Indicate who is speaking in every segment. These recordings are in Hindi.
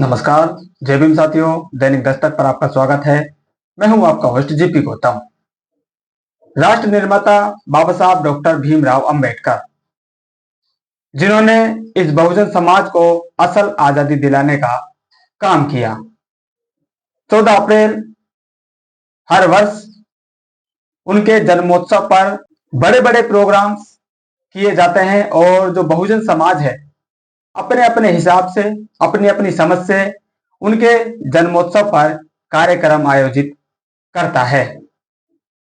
Speaker 1: नमस्कार। जय भीम साथियों, दैनिक दस्तक पर आपका स्वागत है। मैं हूं आपका होस्ट जीपी गौतम। राष्ट्र निर्माता बाबा साहब डॉक्टर भीमराव अंबेडकर, जिन्होंने इस बहुजन समाज को असल आजादी दिलाने का काम किया। 14 अप्रैल हर वर्ष उनके जन्मोत्सव पर बड़े बड़े प्रोग्राम्स किए जाते हैं और जो बहुजन समाज है अपने अपने हिसाब से, अपनी अपनी समझ से उनके जन्मोत्सव पर कार्यक्रम आयोजित करता है।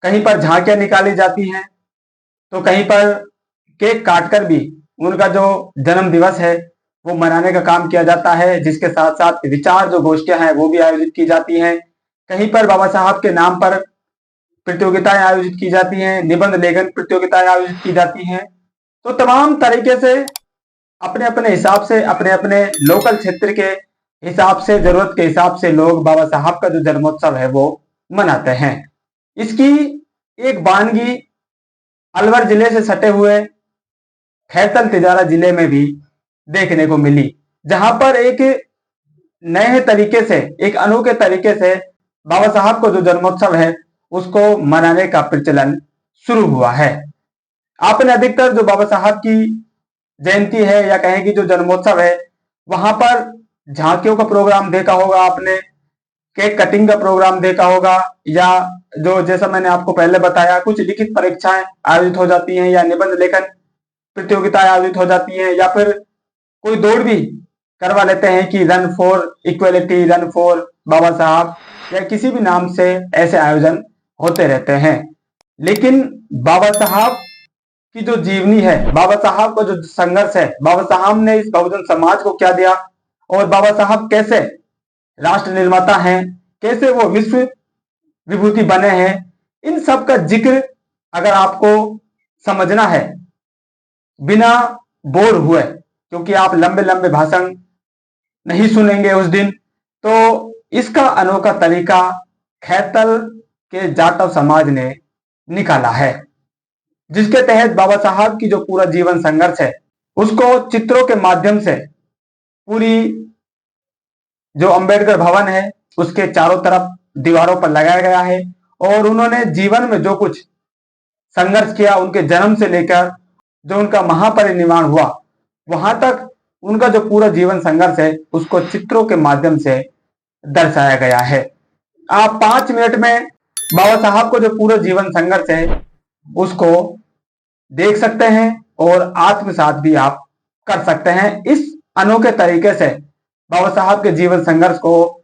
Speaker 1: कहीं पर झांकियां निकाली जाती हैं, तो कहीं पर केक काटकर भी उनका जो जन्म दिवस है वो मनाने का काम किया जाता है, जिसके साथ साथ विचार जो गोष्ठियां हैं वो भी आयोजित की जाती हैं। कहीं पर बाबा साहब के नाम पर प्रतियोगिताएं आयोजित की जाती हैं, निबंध लेखन प्रतियोगिताएं आयोजित की जाती हैं। तो तमाम तरीके से अपने अपने हिसाब से, अपने अपने लोकल क्षेत्र के हिसाब से, जरूरत के हिसाब से लोग बाबा साहब का जो जन्मोत्सव है वो मनाते हैं। इसकी एक वानगी अलवर जिले से सटे हुए खैरतल तिजारा जिले में भी देखने को मिली, जहां पर एक नए तरीके से, एक अनोखे तरीके से बाबा साहब का जो जन्मोत्सव है उसको मनाने का प्रचलन शुरू हुआ है। आपने अधिकतर जो बाबा साहब की जयंती है या कहें कि जो जन्मोत्सव है वहां पर झांकियों का प्रोग्राम देखा होगा आपने, केक कटिंग का प्रोग्राम देखा होगा, या जो जैसा मैंने आपको पहले बताया कुछ लिखित परीक्षाएं आयोजित हो जाती हैं या निबंध लेखन प्रतियोगिताएं आयोजित हो जाती हैं, या फिर कोई दौड़ भी करवा लेते हैं कि run for equality, run for Baba Saheb, या किसी भी नाम से ऐसे आयोजन होते रहते हैं। लेकिन बाबा साहब की जो जीवनी है, बाबा साहब का जो संघर्ष है, बाबा साहब ने इस बहुजन समाज को क्या दिया और बाबा साहब कैसे राष्ट्र निर्माता हैं, कैसे वो विश्व विभूति बने हैं, इन सब का जिक्र अगर आपको समझना है बिना बोर हुए, क्योंकि आप लंबे लंबे भाषण नहीं सुनेंगे उस दिन, तो इसका अनोखा तरीका खैरतल के जाटव समाज ने निकाला है, जिसके तहत बाबा साहब की जो पूरा जीवन संघर्ष है उसको चित्रों के माध्यम से पूरी जो अंबेडकर भवन है उसके चारों तरफ दीवारों पर लगाया गया है। और उन्होंने जीवन में जो कुछ संघर्ष किया, उनके जन्म से लेकर जो उनका महापरिनिर्वाण हुआ वहां तक उनका जो पूरा जीवन संघर्ष है उसको चित्रों के माध्यम से दर्शाया गया है। आप 5 मिनट में बाबा साहब को जो पूरा जीवन संघर्ष है उसको देख सकते हैं और आत्मसात भी आप कर सकते हैं। इस अनोखे तरीके से बाबा साहब के जीवन संघर्ष को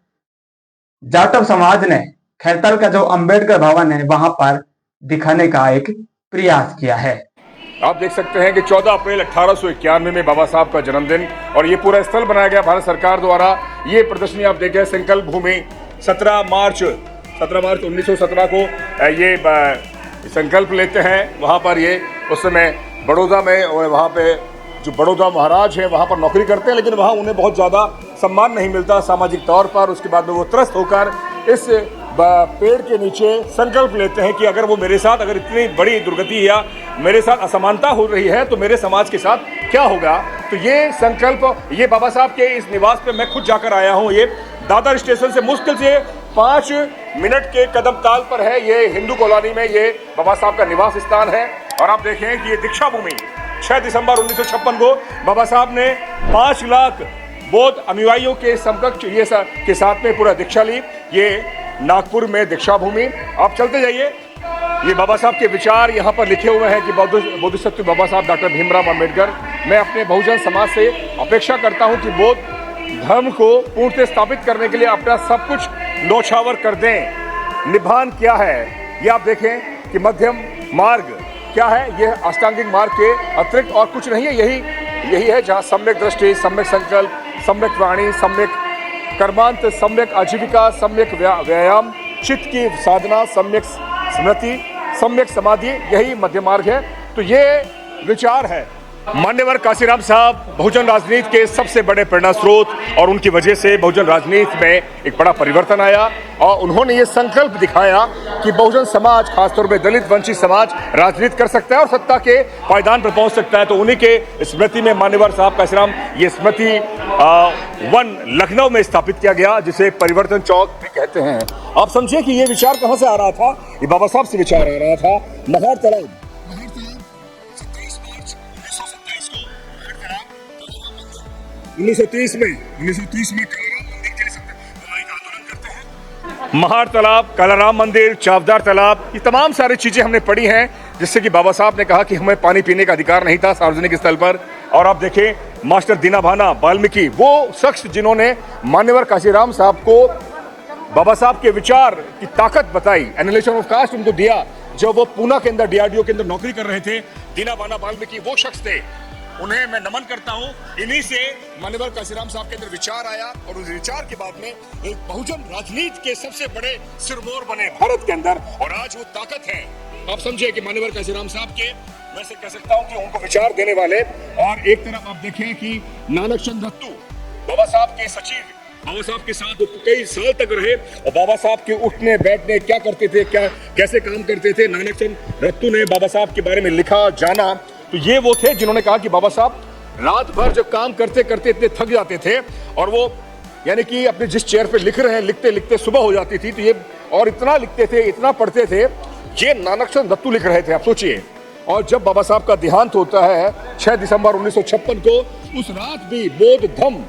Speaker 1: जाटव समाज ने खैरतल का जो अंबेडकर भवन है वहां पर दिखाने का एक प्रयास किया है।
Speaker 2: आप देख सकते हैं कि 14 अप्रैल 1891 में बाबा साहब का जन्मदिन और ये पूरा स्थल बनाया गया भारत सरकार द्वारा। ये प्रदर्शनी आप देखें, संकल्प भूमि 17 मार्च 1917 को ये संकल्प लेते हैं। वहाँ पर ये उस समय बड़ौदा में, और वहाँ पे जो बड़ौदा महाराज हैं वहाँ पर नौकरी करते हैं, लेकिन वहाँ उन्हें बहुत ज़्यादा सम्मान नहीं मिलता सामाजिक तौर पर। उसके बाद में वो त्रस्त होकर इस पेड़ के नीचे संकल्प लेते हैं कि अगर वो मेरे साथ, अगर इतनी बड़ी दुर्गति या मेरे साथ असमानता हो रही है तो मेरे समाज के साथ क्या होगा। तो ये संकल्प, ये बाबा साहब के इस निवास पे मैं खुद जाकर आया हूँ। ये दादर स्टेशन से मुश्किल से 5 मिनट के कदम ताल पर है। ये हिंदू कॉलोनी में ये बाबा साहब का निवास स्थान है। और आप देखें कि ये दीक्षा भूमि 6 दिसंबर 1956 को बाबा साहब ने 5 लाख बौद्ध अनुयायियों के समकक्ष ये के साथ में पूरा दीक्षा ली। ये नागपुर में दीक्षा भूमि। आप चलते जाइए, ये बाबा साहब के विचार यहाँ पर लिखे हुए हैं कि बोधिसत्व बाबा साहब डॉक्टर भीमराव अंबेडकर। मैं अपने बहुजन समाज से अपेक्षा करता हूँ कि बौद्ध धर्म को पूर्णतः स्थापित करने के लिए अपना सब कुछ न्यौछावर कर दें। निभान क्या है ये आप देखें कि मध्यम मार्ग क्या है, यह अष्टांगिक मार्ग के अतिरिक्त और कुछ नहीं है। यही है जहाँ सम्यक दृष्टि, सम्यक संकल्प, सम्यक वाणी, सम्यक कर्मांत, सम्यक आजीविका, सम्यक व्यायाम, चित्त की साधना, सम्यक स्मृति, सम्यक समाधि, यही मध्य मार्ग है। तो ये विचार है मान्यवर काशीराम साहब बहुजन राजनीति के सबसे बड़े प्रेरणा स्रोत और उनकी वजह से बहुजन राजनीति में एक बड़ा परिवर्तन आया और उन्होंने ये संकल्प दिखाया कि बहुजन समाज, खासतौर पे दलित वंचित समाज राजनीति कर सकता है और सत्ता के पायदान पर पहुंच सकता है। तो उन्हीं के स्मृति में मान्यवर साहब काशीराम ये स्मृति वन लखनऊ में स्थापित किया गया, जिसे परिवर्तन चौक भी कहते हैं। आप समझिए कि ये विचार कहां से आ रहा था। ये बाबा साहब से विचार आ रहा था। महार तालाब 1930 में महार तालाब, कालाराम मंदिर, चावदार तालाब, ये तमाम सारी चीजें हमने पढ़ी हैं, जिससे कि बाबा साहब ने कहा कि हमें पानी पीने का अधिकार नहीं था सार्वजनिक स्थल पर। और आप देखें मास्टर दीना भाना वाल्मीकि, वो शख्स जिन्होंने मान्यवर काशीराम साहब को बाबा साहब के विचार की ताकत बताई, एनालिसिस ऑफ कास्ट उनको दिया, जब वो पूना के अंदर डीआरडीओ के अंदर नौकरी कर रहे थे। दीना भाना वाल्मीकि वो शख्स थे, उन्हें मैं नमन करता हूं। इन्हीं से मान्यवर काशीराम साहब के अंदर विचार आया और उस विचार के बाद में एक बहुजन राजनीति के सबसे बड़े सिरमौर बने भारत के अंदर, और आज वो ताकत है। आप समझे कि मान्यवर काशीराम साहब के, मैं से कह सकता हूं कि उनको विचार देने वाले। और एक तरफ आप देखें कि नानक चंद रत्तू बाबा साहब के सचिव, बाबा साहब के साथ कई साल तक रहे और बाबा साहब के उठने बैठने क्या करते थे, क्या कैसे काम करते थे, नानक चंद रत्तू ने बाबा साहब के बारे में लिखा, जाना। तो ये वो थे जिन्होंने कहा कि बाबा साहब रात भर जब काम करते करते इतने थक जाते थे और वो यानी कि अपने जिस चेयर पे लिख रहे हैं, लिखते लिखते सुबह हो जाती थी, तो ये और इतना लिखते थे, इतना पढ़ते थे। ये नानक चंद रत्तू लिख रहे थे, आप सोचिए। और जब बाबा साहब का देहांत होता है 6 दिसंबर 1956 को, उस रात भी बोध धम्म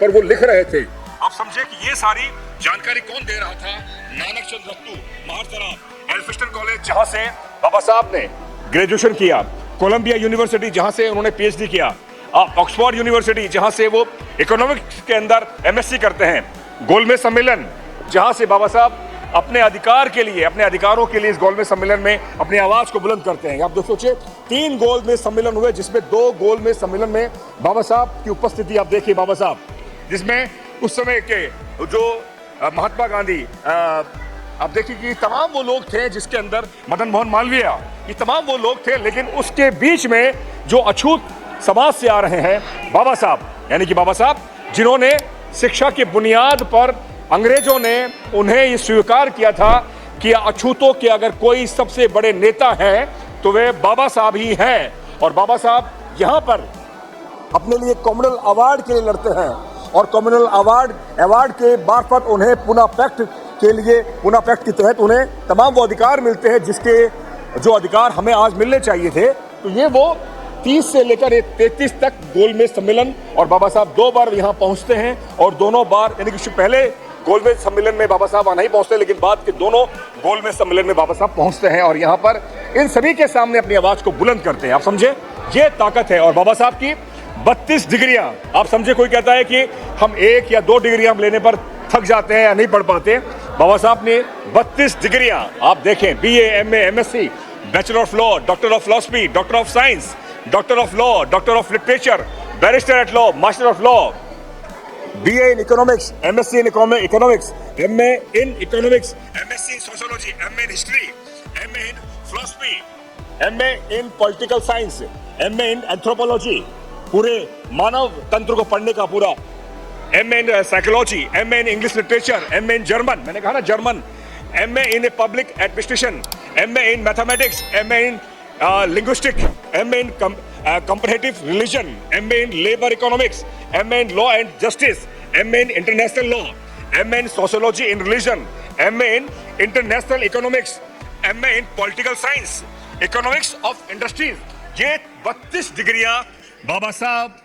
Speaker 2: पर वो लिख रहे थे। आप समझे कि ये सारी जानकारी कौन दे रहा था? नानक चंद रत्तू। महार तालाब, एल्फिस्टन कॉलेज जहां से बाबा साहब ने ग्रेजुएशन किया, कोलंबिया यूनिवर्सिटी जहां से उन्होंने पीएचडी किया, ऑक्सफोर्ड यूनिवर्सिटी जहां से वो इकोनॉमिक्स के अंदर एमएससी करते हैं, गोलमेज सम्मेलन जहां से बाबा साहब अपने अधिकार के लिए, अपने अधिकारों के लिए इस गोलमेज सम्मेलन में अपनी आवाज को बुलंद करते हैं। आप सोचिए 3 गोलमेज सम्मेलन हुए, जिसमें 2 गोलमेज सम्मेलन में बाबा साहब की उपस्थिति आप देखिए। बाबा साहब, जिसमें उस समय के जो महात्मा गांधी, आप देखिए कि तमाम वो लोग थे, जिसके अंदर मदन मोहन मालवीय, ये तमाम वो लोग थे। लेकिन उसके बीच में जो अछूत समाज से आ रहे हैं बाबा साहब, यानी कि बाबा साहब जिन्होंने शिक्षा की बुनियाद पर अंग्रेजों ने उन्हें ये स्वीकार किया था कि अछूतों के अगर कोई सबसे बड़े नेता हैं तो वे बाबा साहब ही हैं। और बाबा साहब यहाँ पर अपने लिए कॉमनवेल्थ अवार्ड के लिए लड़ते हैं और कॉमनवेल्थ अवार्ड के मार्फत उन्हें पुनः पैक्ट के लिए, पुनः पैक्ट के तहत उन्हें तमाम वो अधिकार मिलते हैं जिसके जो अधिकार हमें आज मिलने चाहिए थे। तो ये वो 30 से लेकर 33 तक गोलमेज सम्मेलन, और बाबा साहब 2 बार यहाँ पहुँचते हैं और दोनों बार, यानी कि पहले गोलमेज सम्मेलन में बाबा साहब नहीं पहुँचते, लेकिन बाद के दोनों गोलमेज सम्मेलन में बाबा साहब पहुँचते हैं और यहाँ पर इन सभी के सामने अपनी आवाज़ को बुलंद करते हैं। आप समझे, ये ताकत है। और बाबा साहब की 32 डिग्रियां, आप समझे, कोई कहता है कि हम 1 या 2 डिग्रियां लेने पर थक जाते हैं या नहीं पढ़ पाते। बाबा साहब ने 32 डिग्रियां, आप देखें, BA, MA, MSc, bachelor of law, doctor of philosophy, doctor of science, doctor of law, doctor of literature, barrister at law, master of law, BA in economics, MSc in economics, MA in economics, MSc in sociology, MA in history, MA in philosophy, MA in political science, MA in anthropology, पूरे मानव तंत्र को पढ़ने का पूरा, MA in psychology, MA in English literature, MA in German, मैंने कहा ना German, MA in public administration, MA in mathematics, MA in linguistic, MA in comparative religion, MA in labor economics, MA in law and justice, MA in international law, MA in sociology in religion, MA in international economics, MA in political science, economics of industries। ये 32 डिग्रियां बाबा साहब